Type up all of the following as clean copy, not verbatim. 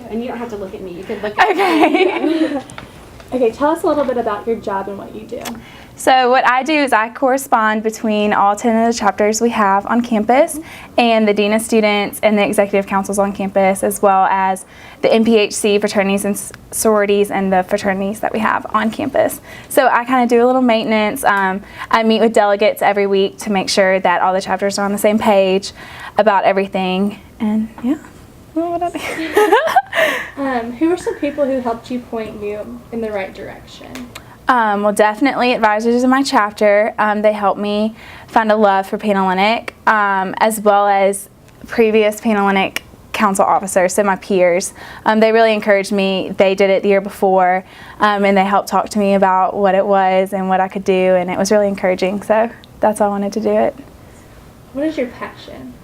And you don't have to look at me. You could look at Okay. Okay, tell us a little bit about your job and what you do. So what I do is I correspond between all 10 of the chapters we have on campus and the Dean of Students and the Executive Councils on campus, as well as the NPHC fraternities and sororities and the fraternities that we have on campus. So I kind of do a little maintenance. I meet with delegates every week to make sure that all the chapters are on the same page about everything. And yeah, what I do. Who are some people who helped you point you in the right direction? Well, definitely advisors in my chapter. They helped me find a love for Panhellenic, as well as previous Panhellenic council officers, so my peers. They really encouraged me. They did it the year before, and they helped talk to me about what it was and what I could do, and it was really encouraging, so that's why I wanted to do it. What is your passion?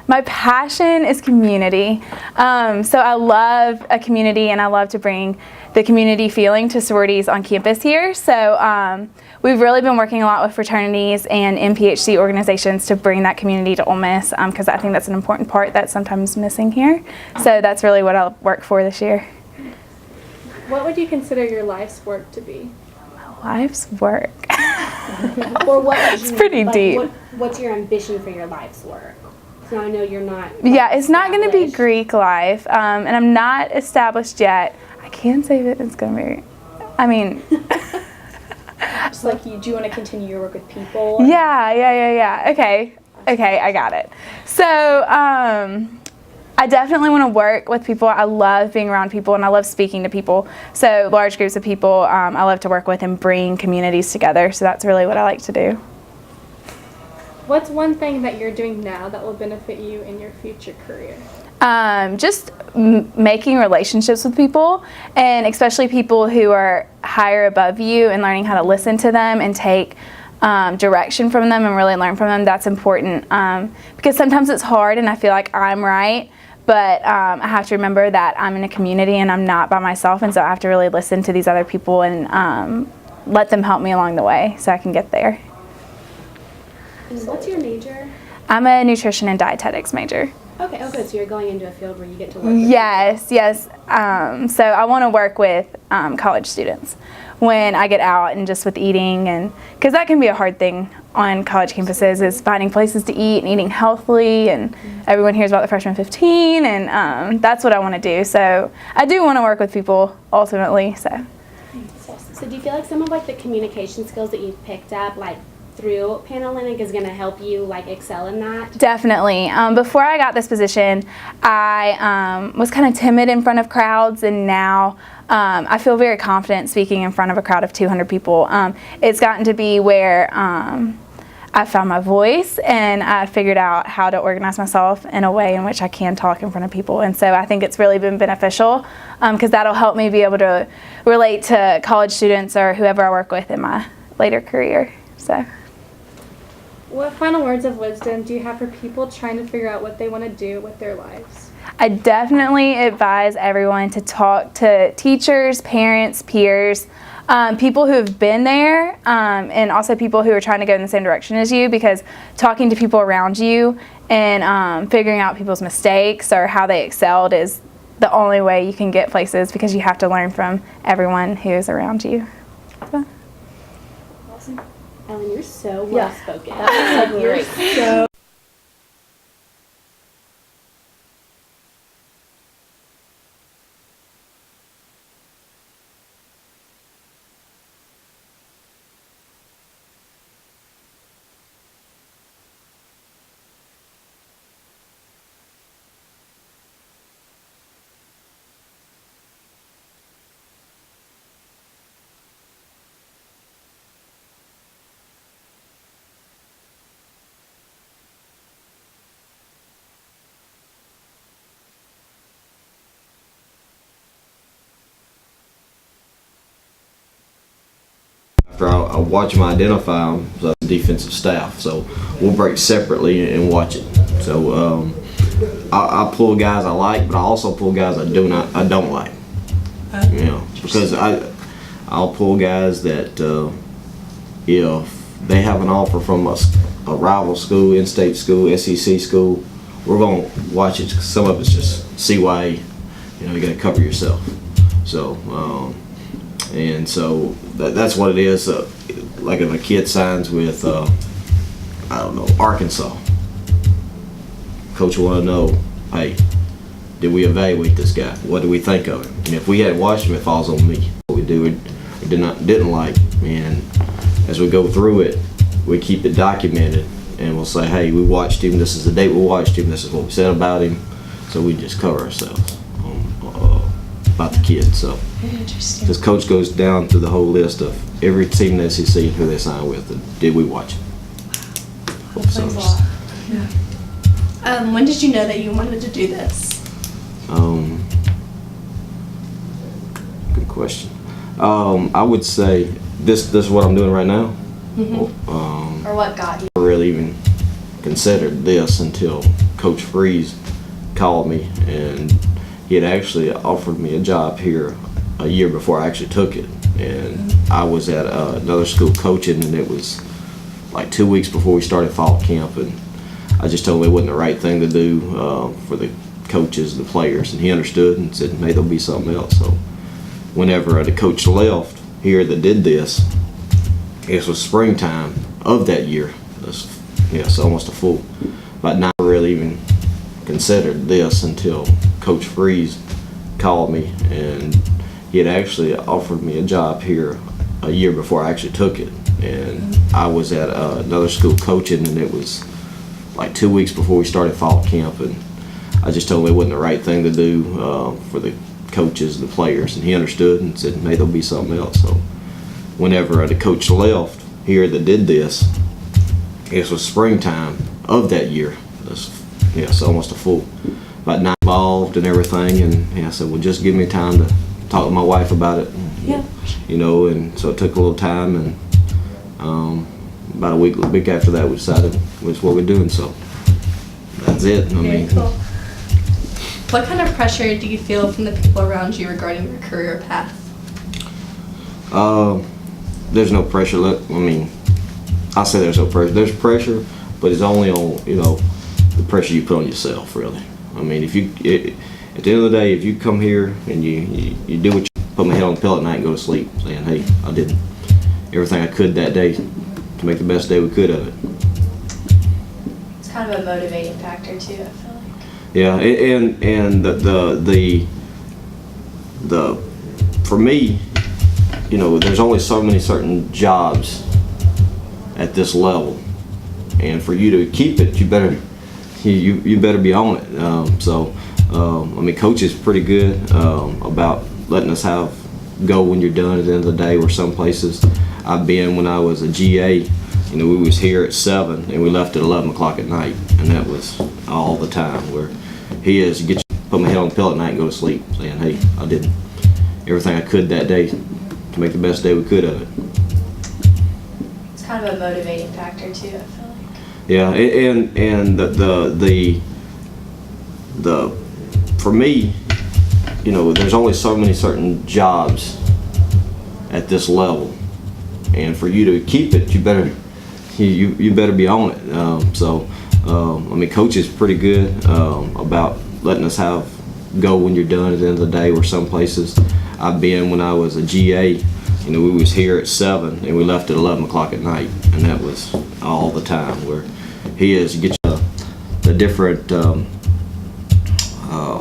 My passion is community. So I love a community, and I love to bring the community feeling to sororities on campus here. So we've really been working a lot with fraternities and NPHC organizations to bring that community to Ole Miss, because I think that's an important part that's sometimes missing here. So that's really what I'll work for this year. What would you consider your life's work to be? My life's work. Or what? It's pretty deep. What's your ambition for your life's work? So I know you're not. Yeah, it's not going to be Greek life, and I'm not established yet. I can't say that it's going to be. I mean. Just like do you want to continue your work with people? Yeah. Okay, I got it. So I definitely want to work with people. I love being around people, and I love speaking to people. So large groups of people I love to work with and bring communities together. So that's really what I like to do. What's one thing that you're doing now that will benefit you in your future career? Just making relationships with people, and especially people who are higher above you, and learning how to listen to them and take direction from them and really learn from them. That's important, because sometimes it's hard and I feel like I'm right, but I have to remember that I'm in a community and I'm not by myself, and so I have to really listen to these other people and let them help me along the way so I can get there. And what's your major? I'm a nutrition and dietetics major. Okay, so you're going into a field where you get to work with Yes. So I want to work with college students when I get out, and just with eating, and because that can be a hard thing on college campuses, is finding places to eat and eating healthily, and everyone hears about the freshman 15, and that's what I want to do. So I do want to work with people ultimately. So do you feel like some of the communication skills that you've picked up through Panhellenic is going to help you excel in that? Definitely. Before I got this position, I was kind of timid in front of crowds, and now I feel very confident speaking in front of a crowd of 200 people. It's gotten to be where I found my voice, and I figured out how to organize myself in a way in which I can talk in front of people. And so I think it's really been beneficial, because that'll help me be able to relate to college students or whoever I work with in my later career. So. What final words of wisdom do you have for people trying to figure out what they want to do with their lives? I definitely advise everyone to talk to teachers, parents, peers, people who have been there, and also people who are trying to go in the same direction as you, because talking to people around you and figuring out people's mistakes or how they excelled is the only way you can get places, because you have to learn from everyone who is around you. So. Awesome. Ellen, you're so well spoken. That was great. So After I watch them, identify them as a defensive staff. So we'll break separately and watch it. So I pull guys I like, but I also pull guys I don't like. You know, because I'll pull guys that if they have an offer from a rival school, in-state school, SEC school, we're gonna watch it. Some of it's just CYA, You got to cover yourself. So, and so that's what it is. Like if a kid signs with, I don't know, Arkansas, coach will want to know, hey, did we evaluate this guy? What do we think of him? And if we hadn't watched him, it falls on me. What we do, we didn't like, and as we go through it, we keep it documented, and we'll say, hey, we watched him. This is the date we watched him. This is what we said about him. So we just cover ourselves about the kid. So Interesting. this coach goes down through the whole list of every team in the SEC and who they signed with, and did we watch him? That explains a lot. Yeah. When did you know that you wanted to do this? Good question. I would say this is what I'm doing right now. Or what got you? I really even considered this until Coach Freeze called me, and he had actually offered me a job here a year before I actually took it. And I was at another school coaching, and it was like 2 weeks before we started fall camp, and I just told him it wasn't the right thing to do for the coaches, the players, and he understood and said, hey, there'll be something else. So whenever the coach left here that did this, it was springtime of that year. So almost a full, but not really even considered this until Coach Freeze called me, and he had actually offered me a job here a year before I actually took it. And I was at another school coaching, and it was like 2 weeks before we started fall camp, and I just told him it wasn't the right thing to do for the coaches, the players, and he understood and said, hey, there'll be something else. So whenever the coach left here that did this, it was springtime of that year. So almost a full, about 9 involved and everything, and I said, well, just give me time to talk to my wife about it. Yeah. And so it took a little time, and about a week after that, we decided was what we're doing. So that's it. Very cool. What kind of pressure do you feel from the people around you regarding your career path? There's no pressure. I say there's no pressure. There's pressure, but it's only on the pressure you put on yourself, really. If at the end of the day, if you come here and you do what you put my head on the pillow at night and go to sleep, saying, hey, I did everything I could that day to make the best day we could of it. It's kind of a motivating factor too, I feel like. Yeah, and the for me, there's only so many certain jobs at this level, and for you to keep it, you better be on it. Coach is pretty good about letting us go when you're done at the end of the day. Where some places I've been when I was a GA, we was here at 7 and we left at 11 o'clock at night, and that was all the time. Where he is, put my head on the pillow at night and go to sleep, saying, hey, I did everything I could that day to make the best day we could of it. It's kind of a motivating factor too, I feel like. Yeah, and the for me, there's only so many certain jobs at this level, and for you to keep it, you better be on it. Coach is pretty good about letting us go when you're done at the end of the day. Where some places I've been when I was a GA, we was here at 7 and we left at 11 o'clock at night, and that was all the time. Where he is, get you the different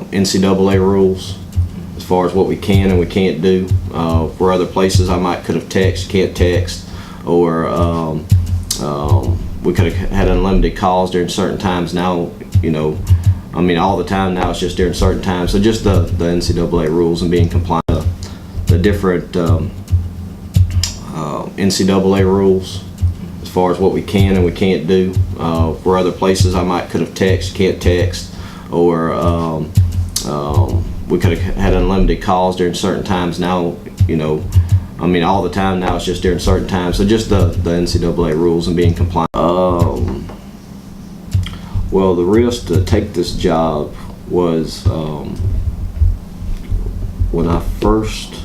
NCAA rules as far as what we can and we can't do. Where other places I could have can't text, or we could have had unlimited calls during certain times. Now, all the time now, it's just during certain times. So just the NCAA rules and being compliant. The different NCAA rules as far as what we can and we can't do. Where other places I could have can't text, or we could have had unlimited calls during certain times. Now, all the time now, it's just during certain times. So just the NCAA rules and being compliant. Well, the risk to take this job was when I first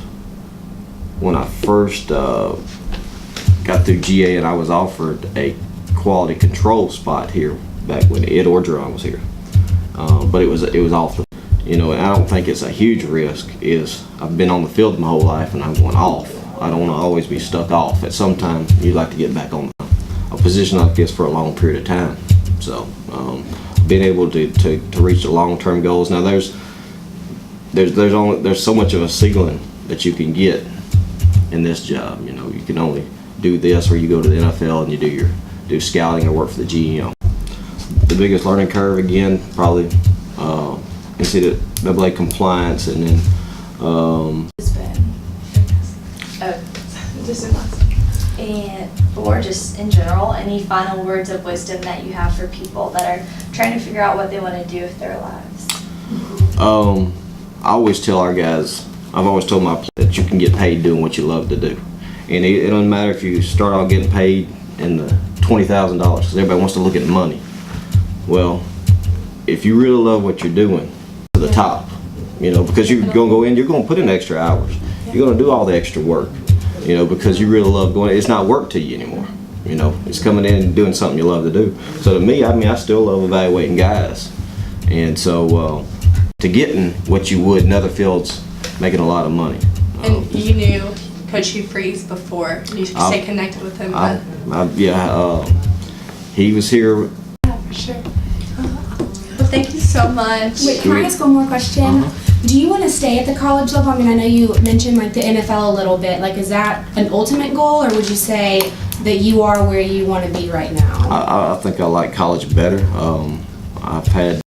got through GA, and I was offered a quality control spot here back when Ed Orgeron was here. But it was off the, you know, and I don't think it's a huge risk, is I've been on the field my whole life and I'm going off. I don't want to always be stuck off. At some time, you'd like to get back on a position like this for a long period of time. So, being able to reach the long-term goals. Now, there's so much of a ceiling that you can get in this job. You know, you can only do this, or you go to the NFL and you do scouting or work for the GM. The biggest learning curve, again, probably NCAA compliance, and then or just in general, any final words of wisdom that you have for people that are trying to figure out what they want to do with their lives? I always tell our guys, I've always told my players that you can get paid doing what you love to do. And it doesn't matter if you start out getting paid in the $20,000, because everybody wants to look at money. Well, if you really love what you're doing, to the top, you know, because you're going to go in, you're going to put in extra hours. You're going to do all the extra work, you know, because you really love going. It's not work to you anymore, you know. It's coming in and doing something you love to do. So to me, I still love evaluating guys. And so to getting what you would in other fields, making a lot of money. And you knew Coach Hugh Freeze before. You stay connected with him. He was here. Yeah, for sure. Well, thank you so much. Wait, can I ask one more question? Do you want to stay at the college level? I mean, I know you mentioned like the NFL a little bit. Like, is that an ultimate goal, or would you say that you are where you want to be right now? I think I like college better. I've had